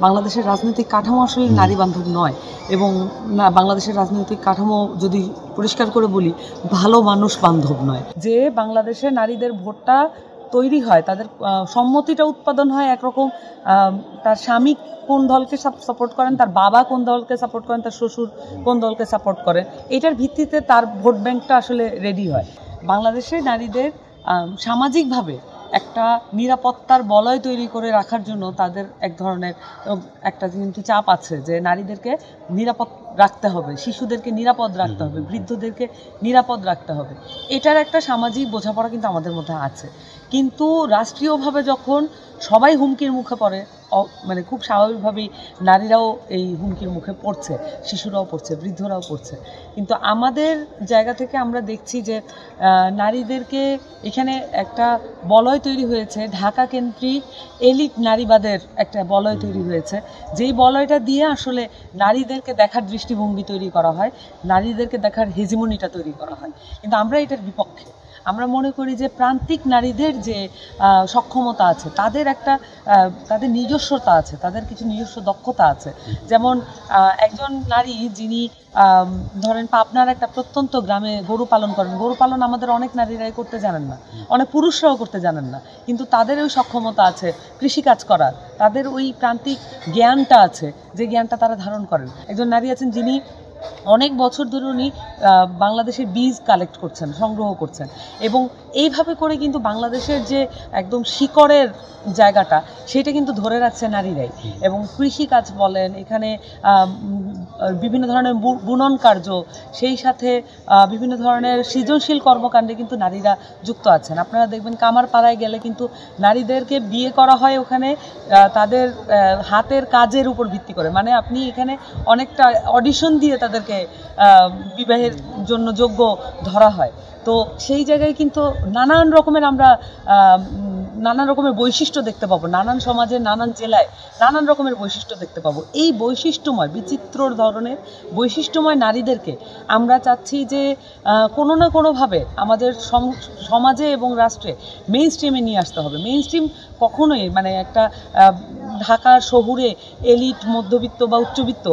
বাংলাদেশের রাজনৈতিক কাঠামো আসলে নারী বান্ধব নয়, এবং বাংলাদেশের রাজনৈতিক কাঠামো যদি পরিষ্কার করে বলি ভালো মানুষ বান্ধব নয়। যে বাংলাদেশে নারীদের ভোটটা তৈরি হয়, তাদের সম্মতিটা উৎপাদন হয় একরকম, তার স্বামী কোন দলকে সাপোর্ট করেন, তার বাবা কোন দলকে সাপোর্ট করেন, তার শ্বশুর কোন দলকে সাপোর্ট করেন, এটার ভিত্তিতে তার ভোট ব্যাংকটা আসলে রেডি হয়। বাংলাদেশে নারীদের সামাজিকভাবে একটা নিরাপত্তার বলয় তৈরি করে রাখার জন্য তাদের এক ধরনের একটা কিন্তু চাপ আছে যে নারীদেরকে নিরাপদ রাখতে হবে, শিশুদেরকে নিরাপদ রাখতে হবে, বৃদ্ধদেরকে নিরাপদ রাখতে হবে। এটার একটা সামাজিক বোঝাপড়া কিন্তু আমাদের মধ্যে আছে। কিন্তু রাষ্ট্রীয়ভাবে যখন সবাই হুমকির মুখে পড়ে, মানে খুব স্বাভাবিকভাবেই নারীরাও এই হুমকির মুখে পড়ছে, শিশুরাও পড়ছে, বৃদ্ধরাও পড়ছে। কিন্তু আমাদের জায়গা থেকে আমরা দেখছি যে নারীদেরকে এখানে একটা বলয় তৈরি হয়েছে, ঢাকা কেন্দ্রিক এলিট নারীবাদের একটা বলয় তৈরি হয়েছে, যেই বলয়টা দিয়ে আসলে নারীদেরকে দেখার দৃষ্টিভঙ্গি তৈরি করা হয়, নারীদেরকে দেখার হেজিমনিটা তৈরি করা হয়। কিন্তু আমরা এটার বিপক্ষে। আমরা মনে করি যে প্রান্তিক নারীদের যে সক্ষমতা আছে, তাদের নিজস্বতা আছে, তাদের কিছু নিজস্ব দক্ষতা আছে। যেমন একজন নারী যিনি ধরেন পাবনার একটা প্রত্যন্ত গ্রামে গরু পালন করেন, গরু পালন আমাদের অনেক নারীরাই করতে জানেন না, অনেক পুরুষরাও করতে জানেন না, কিন্তু তাদের ওই সক্ষমতা আছে কৃষিকাজ করার, তাদের ওই প্রান্তিক জ্ঞানটা আছে, যে জ্ঞানটা তারা ধারণ করেন। একজন নারী আছেন যিনি অনেক বছর ধরে উনি বাংলাদেশের বীজ কালেক্ট করছেন, সংগ্রহ করছেন, এবং এইভাবে করে কিন্তু বাংলাদেশের যে একদম শিকড়ের জায়গাটা সেটা কিন্তু ধরে রাখছে নারীরাই। এবং কৃষিকাজ বলেন, এখানে বিভিন্ন ধরনের বুনন কার্য, সেই সাথে বিভিন্ন ধরনের সৃজনশীল কর্মকাণ্ডে কিন্তু নারীরা যুক্ত আছেন। আপনারা দেখবেন কামারপাড়ায় গেলে কিন্তু নারীদেরকে বিয়ে করা হয় ওখানে তাদের হাতের কাজের উপর ভিত্তি করে, মানে আপনি এখানে অনেকটা অডিশন দিয়ে তাদেরকে বিবাহের জন্য যোগ্য ধরা হয়। তো সেই জায়গায় কিন্তু নানান রকমের বৈশিষ্ট্য দেখতে পাবো, নানান সমাজে, নানান জেলায় নানান রকমের বৈশিষ্ট্য দেখতে পাবো। এই বৈশিষ্ট্যময় বিচিত্র ধরনের বৈশিষ্ট্যময় নারীদেরকে আমরা চাচ্ছি যে কোনো না কোনোভাবে আমাদের সমাজে এবং রাষ্ট্রে মেইন স্ট্রিমে নিয়ে আসতে হবে। মেইন স্ট্রিম কখনোই মানে একটা ঢাকার শহুরে এলিট, মধ্যবিত্ত বা উচ্চবিত্ত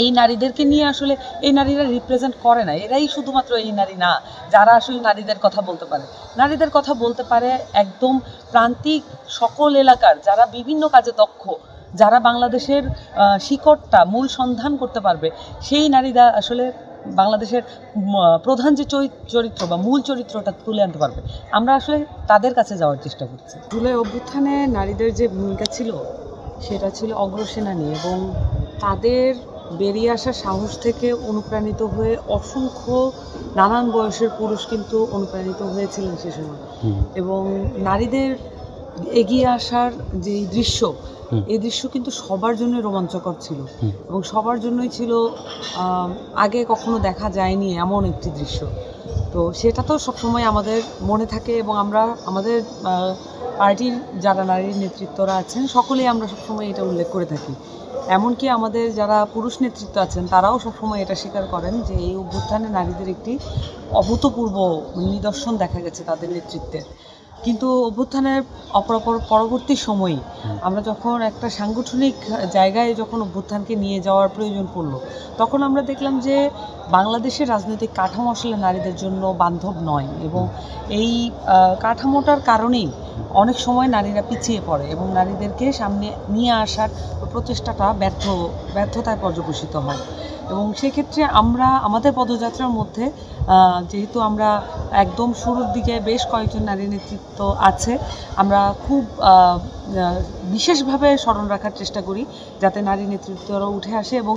এই নারীদেরকে নিয়ে আসলে এই নারীরা রিপ্রেজেন্ট করে না। এরাই শুধুমাত্র এই নারী না যারা আসলে নারীদের কথা বলতে পারে। নারীদের কথা বলতে পারে একদম প্রান্তিক সকল এলাকার যারা বিভিন্ন কাজে দক্ষ, যারা বাংলাদেশের শিকড়টা মূল সন্ধান করতে পারবে, সেই নারীরা আসলে বাংলাদেশের প্রধান যে চরিত্র বা মূল চরিত্রটা তুলে আনতে পারবে। আমরা আসলে তাদের কাছে যাওয়ার চেষ্টা করছি। জুলাই অভ্যুত্থানে নারীদের যে ভূমিকা ছিল সেটা ছিল অগ্রসেনানী, এবং তাদের বেরিয়ে আসার সাহস থেকে অনুপ্রাণিত হয়ে অসংখ্য নানান বয়সের পুরুষ কিন্তু অনুপ্রাণিত হয়েছিলেন সে সময়। এবং নারীদের এগিয়ে আসার যে দৃশ্য, এই দৃশ্য কিন্তু সবার জন্য রোমাঞ্চকর ছিল, এবং সবার জন্যই ছিল আগে কখনো দেখা যায়নি এমন একটি দৃশ্য। তো সেটা তো সবসময় আমাদের মনে থাকে, এবং আমরা আমাদের পার্টির যারা নারীর নেতৃত্বরা আছেন সকলেই আমরা সবসময় এটা উল্লেখ করে থাকি। এমনকি আমাদের যারা পুরুষ নেতৃত্ব আছেন তারাও সবসময় এটা স্বীকার করেন যে এই অভ্যুত্থানে নারীদের একটি অভূতপূর্ব নিদর্শন দেখা গেছে তাদের নেতৃত্বে। কিন্তু অভ্যুত্থানের পরবর্তী সময়ে আমরা যখন একটা সাংগঠনিক জায়গায় যখন অভ্যুত্থানকে নিয়ে যাওয়ার প্রয়োজন পড়লো, তখন আমরা দেখলাম যে বাংলাদেশের রাজনৈতিক কাঠামো আসলে নারীদের জন্য বান্ধব নয়, এবং এই কাঠামোটার কারণেই অনেক সময় নারীরা পিছিয়ে পড়ে, এবং নারীদেরকে সামনে নিয়ে আসার প্রচেষ্টাটা ব্যর্থতায় পর্যবসিত হয়। এবং সেক্ষেত্রে আমরা আমাদের পদযাত্রার মধ্যে যেহেতু আমরা একদম শুরুর দিকে বেশ কয়েকজন নারী নেতৃত্ব আছে, আমরা খুব বিশেষভাবে স্মরণ রাখার চেষ্টা করি যাতে নারী নেতৃত্বরা উঠে আসে, এবং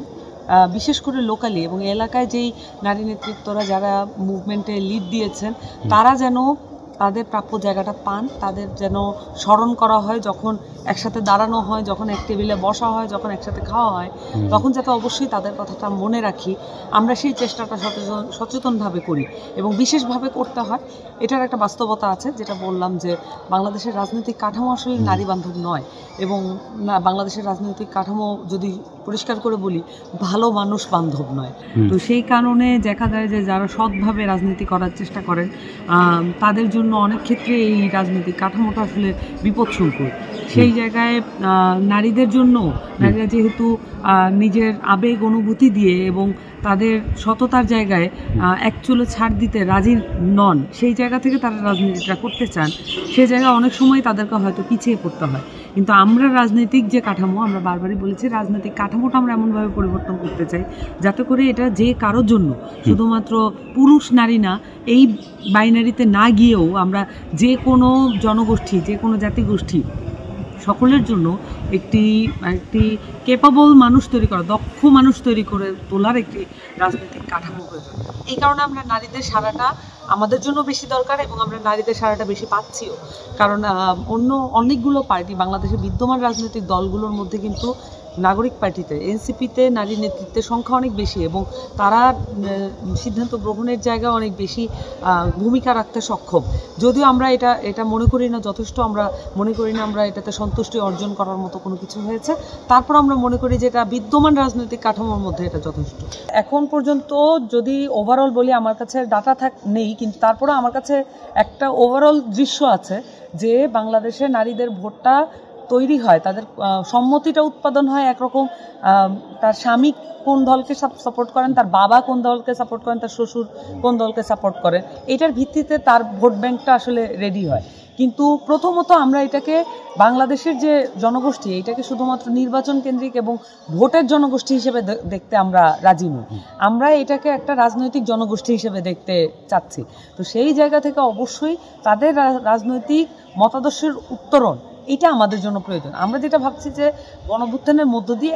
বিশেষ করে লোকালি এবং এলাকায় যেই নারী নেতৃত্বরা যারা মুভমেন্টে লিড দিয়েছেন তারা যেন তাদের প্রাপ্য জায়গাটা পান, তাদের যেন স্মরণ করা হয় যখন একসাথে দাঁড়ানো হয়, যখন এক টেবিলে বসা হয়, যখন একসাথে খাওয়া হয়, তখন যাতে অবশ্যই তাদের কথাটা মনে রাখি। আমরা সেই চেষ্টাটা সচেতনভাবে করি, এবং বিশেষভাবে করতে হয়। এটার একটা বাস্তবতা আছে, যেটা বললাম যে বাংলাদেশের রাজনৈতিক কাঠামো আসলে নারী বান্ধব নয়, এবং বাংলাদেশের রাজনৈতিক কাঠামো যদি পরিষ্কার করে বলি, ভালো মানুষ বান্ধব নয়। তো সেই কারণে দেখা যায় যে যারা সৎভাবে রাজনীতি করার চেষ্টা করেন তাদের জন্য অনেক ক্ষেত্রে এই রাজনৈতিক কাঠামোটা আসলে বিপদসংকুল। সেই জায়গায় নারীদের জন্য, নারীরা যেহেতু নিজের আবেগ অনুভূতি দিয়ে এবং তাদের সততার জায়গায় এক চুলো ছাড় দিতে রাজি নন, সেই জায়গা থেকে তারা রাজনীতিটা করতে চান, সেই জায়গায় অনেক সময় তাদেরকে হয়তো পিছিয়ে পড়তে হয়। কিন্তু আমরা রাজনৈতিক যে কাঠামো, আমরা বারবারই বলেছি, রাজনৈতিক কাঠামোটা আমরা এমনভাবে পরিবর্তন করতে চাই যাতে করে এটা যে কারোর জন্য, শুধুমাত্র পুরুষ নারী না, এই বাইনারিতে না গিয়েও আমরা যে কোনো জনগোষ্ঠী, যে কোনো জাতিগোষ্ঠী সকলের জন্য একটি ক্যাপাবল মানুষ তৈরি করা, দক্ষ মানুষ তৈরি করে তোলার একটি রাজনৈতিক কাঠামো প্রয়োজন। এই কারণে আমরা নারীদের সাড়াটা আমাদের জন্য বেশি দরকার এবং আমরা নারীদের সাড়াটা বেশি পাচ্ছিও। কারণ অন্য অনেকগুলো পার্টি, বাংলাদেশের বিদ্যমান রাজনৈতিক দলগুলোর মধ্যে কিন্তু নাগরিক পার্টিতে, এনসিপিতে নারী নেতৃত্বের সংখ্যা অনেক বেশি এবং তারা সিদ্ধান্ত গ্রহণের জায়গায় অনেক বেশি ভূমিকা রাখতে সক্ষম। যদিও আমরা এটা মনে করি না যথেষ্ট, আমরা মনে করি না আমরা এটাতে সন্তুষ্টি অর্জন করার মতো কোনো কিছু হয়েছে, তারপর আমরা মনে করি যে এটা বিদ্যমান রাজনৈতিক কাঠামোর মধ্যে এটা যথেষ্ট। এখন পর্যন্ত যদি ওভারঅল বলি, আমার কাছে ডাটা নেই, কিন্তু তারপরে আমার কাছে একটা ওভারঅল দৃশ্য আছে যে বাংলাদেশে নারীদের ভোটটা তৈরি হয়, তাদের সম্মতিটা উৎপাদন হয় একরকম, তার স্বামী কোন দলকে সাপোর্ট করেন, তার বাবা কোন দলকে সাপোর্ট করেন, তার শ্বশুর কোন দলকে সাপোর্ট করেন, এটার ভিত্তিতে তার ভোট ব্যাংকটা আসলে রেডি হয়। কিন্তু প্রথমত আমরা এটাকে বাংলাদেশের যে জনগোষ্ঠী, এটাকে শুধুমাত্র নির্বাচন কেন্দ্রিক এবং ভোটের জনগোষ্ঠী হিসেবে দেখতে আমরা রাজি নই। আমরা এটাকে একটা রাজনৈতিক জনগোষ্ঠী হিসেবে দেখতে চাচ্ছি। তো সেই জায়গা থেকে অবশ্যই তাদের রাজনৈতিক মতাদর্শের উত্তরণ, এটা আমাদের জন্য প্রয়োজন। আমরা যেটা ভাবছি যে গণঅভ্যুত্থানের মধ্য দিয়ে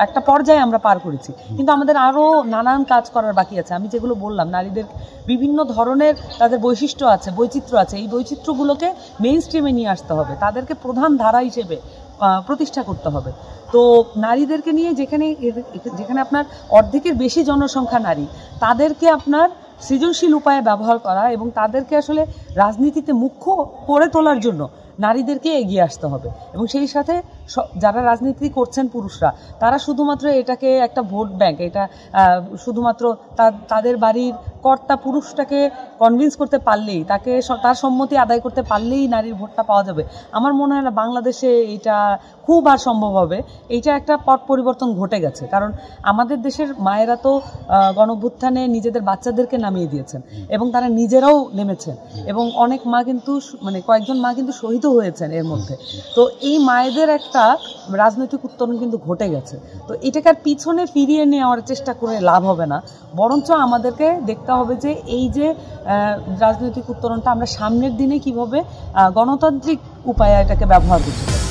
একটা পর্যায়ে আমরা পার করেছি, কিন্তু আমাদের আরও নানান কাজ করার বাকি আছে। আমি যেগুলো বললাম, নারীদের বিভিন্ন ধরনের তাদের বৈশিষ্ট্য আছে, বৈচিত্র্য আছে, এই বৈচিত্র্যগুলোকে মেইন স্ট্রিমে নিয়ে আসতে হবে, তাদেরকে প্রধান ধারা হিসেবে প্রতিষ্ঠা করতে হবে। তো নারীদেরকে নিয়ে যেখানে আপনার অর্ধেকের বেশি জনসংখ্যা নারী, তাদেরকে আপনার সৃজনশীল উপায়ে ব্যবহার করা এবং তাদেরকে আসলে রাজনীতিতে মুখ্য করে তোলার জন্য নারীদেরকে এগিয়ে আসতে হবে। এবং সেই সাথে যারা রাজনীতি করছেন পুরুষরা, তারা শুধুমাত্র এটাকে একটা ভোট ব্যাংক, এটা শুধুমাত্র তাদের বাড়ির কর্তা পুরুষটাকে কনভিন্স করতে পারলেই, তার সম্মতি আদায় করতে পারলেই নারীর ভোটটা পাওয়া যাবে, আমার মনে হয় না বাংলাদেশে এটা খুব আর সম্ভব হবে। এইটা একটা পট পরিবর্তন ঘটে গেছে, কারণ আমাদের দেশের মায়েরা তো গণঅভ্যুত্থানে নিজেদের বাচ্চাদেরকে নামিয়ে দিয়েছেন এবং তারা নিজেরাও নেমেছেন এবং অনেক মা কিন্তু, মানে কয়েকজন মা কিন্তু শহীদও হয়েছেন এর মধ্যে। তো এই মায়েদের একটা রাজনৈতিক উত্তরণ কিন্তু ঘটে গেছে। তো এটাকে আর পিছনে ফিরিয়ে নেওয়ার চেষ্টা করে লাভ হবে না, বরঞ্চ আমাদেরকে দেখতে হবে যে এই যে রাজনৈতিক উত্তরণটা আমরা সামনের দিনে কিভাবে গণতান্ত্রিক উপায়ে এটাকে ব্যবহার করতে পারি।